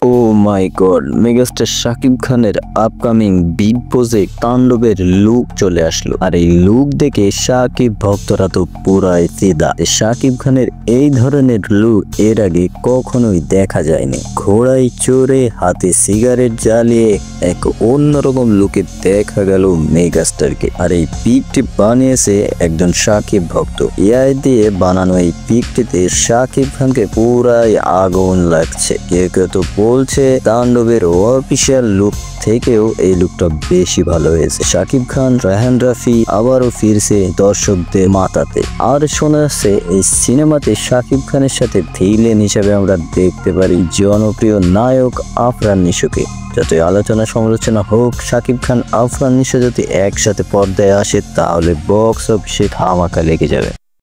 ও মাই god, megastar Shakib খানের upcoming big project তাণ্ডবের look চলে আসলো। আর এই লুক দেখে শাকিব ভক্তরা তো পুরাই ফিদা। শাকিব খানের এই ধরনের লুক এর আগে কখনোই দেখা যায়নি। ঘোড়ায় চড়ে হাতে সিগারেট জ্বালিয়ে এক অন্যরকম লুকে দেখা গেল মেগাস্টারকে। আর এই পিকটি বানিয়েছে একজন শাকিব ভক্ত। এআই দিয়ে বানানো এই পিকটিতে শাকিব খানকে পুরাই আগুন লাগছে। কেউ কেউ তো বলছে তাণ্ডবের অফিসিয়াল লুক থেকেও এই লুকটা বেশি ভালো হয়েছে। শাকিব খান, রায়হান রাফি আবারও ফিরছে দর্শকদের মাথাতে। আর শোনা যাচ্ছে এই সিনেমাতে শাকিব খানের সাথে ভিলেন হিসেবে আমরা দেখতে পারি জনপ্রিয় নায়ক আফরান নিশোকে। যতই আলোচনা সমালোচনা হোক, শাকিব খান আফরান নিশো যদি একসাথে পর্দায় আসে তাহলে বক্স অফিসে ধামাকা লেগে যাবে।